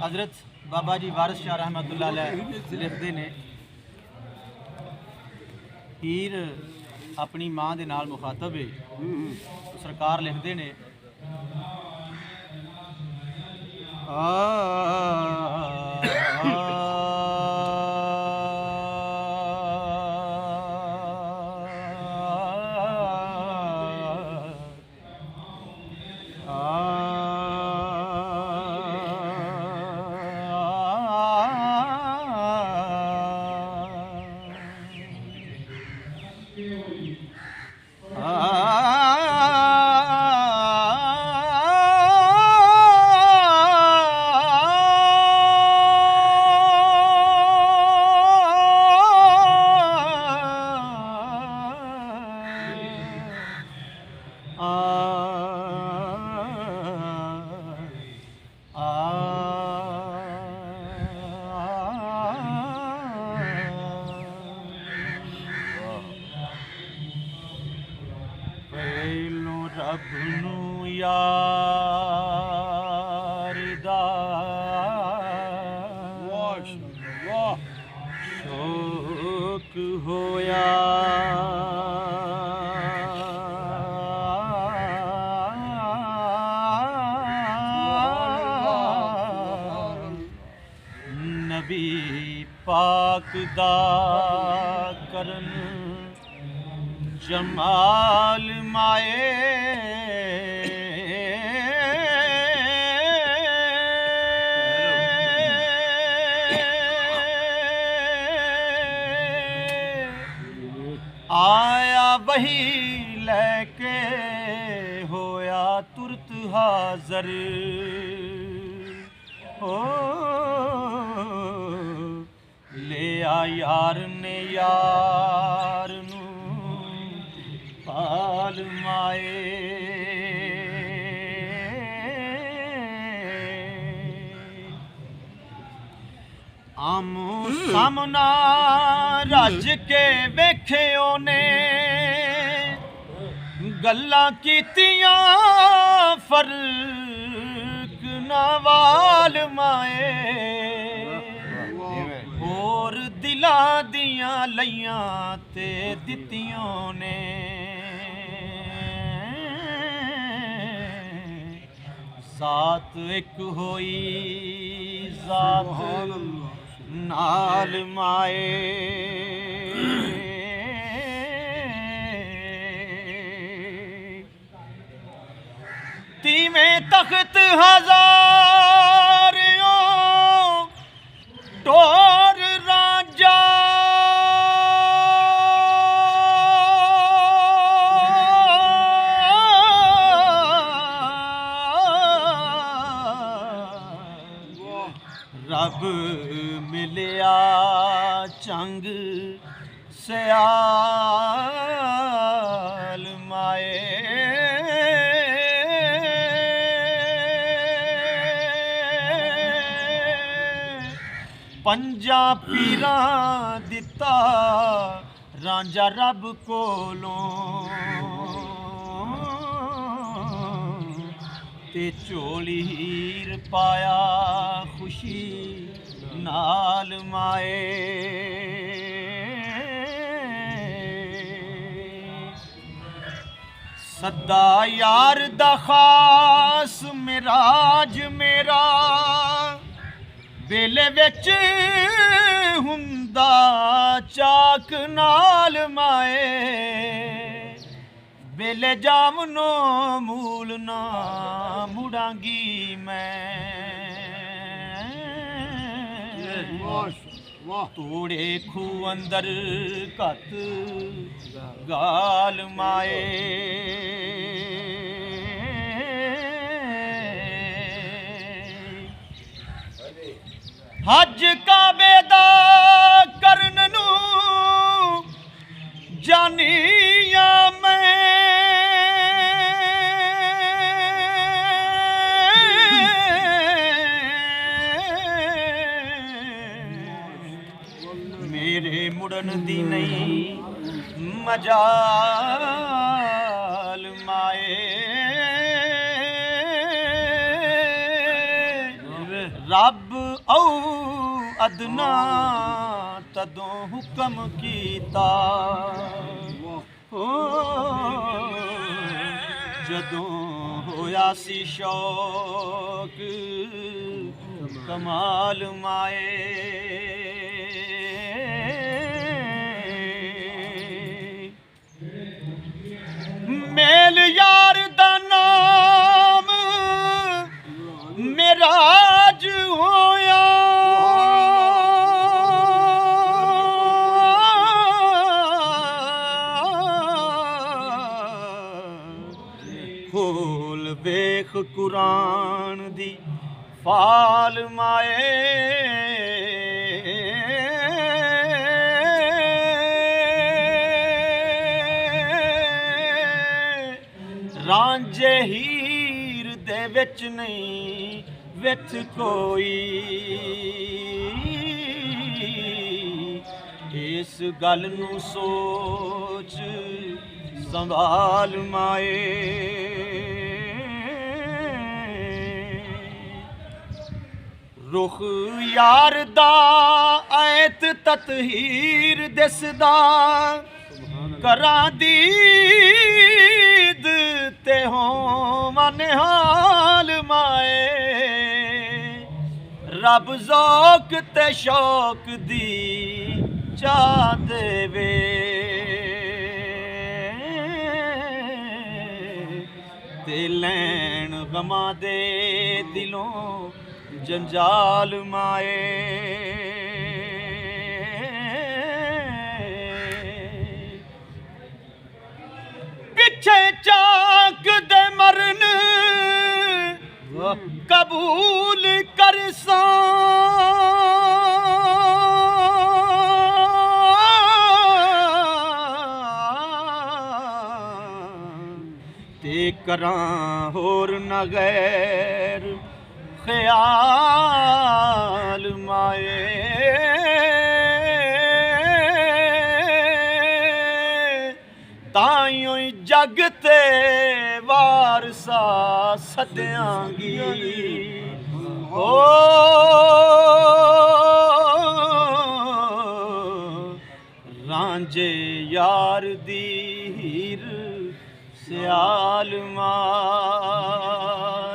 हज़रत बाबा जी वारिस शाह रहमतुल्लाह अलैह लिखते ने हीर अपनी मां दे नाल मुखातब है। सरकार लिखते ने रब नू यार दा शौक होया, नबी पाक दा करन जमाल माए, आया वही लेके होया तुरत हाज़र, ओ ले आ यार ने यार नू पाल माए, आमो सामना रज के वेखे ओने, गल्लां कीतियां फर्क नाल माए, होर दिलां दियां लइयां ते दित्तियों ने, ज़ात एक होई ज़ात नाल माए, तीवें तख्त हज़ारियों टोर राजा, रब मिलिया चंग सयाल माए, पंजा पीरां दिता रांझा रब कोलों, ते झोली हीर पाया खुशी नाल माए, सदा यार दा खास मिराज मेरा, बेले विच हुंदा चाक नाल माए, बेले जामनो मूल ना मुड़ांगी मैं, तोड़े खू अंदर कत गाल माए, हज काबे दा करन नू जानिया मैं, मेरे मुड़न दी नहीं मजाल माए, रब औ अदना तदों हुक्म कीता हो जदों होया सी शौक कमाल माए मेल यार दा नाम मेराज होया खोल वेख कुरान दी फाल माए रांझे हीर दे विच नहीं विच कोई इस गल नू सोच संभाल माए रुख यार दा ऐत ततहीर दिसदा करां दीद ते होवां निहाल माए रब ज़ौक ते शौक दी चा देवे ते लैन गमां दे दिलों जंजाल माए पिछे चाक दे मरन कबूल करसा ते करां होर न गैर ख्याल माए ताइयों जग ते वारसा सद्यांगी ओ रांझे यार दी हीर स्याल मां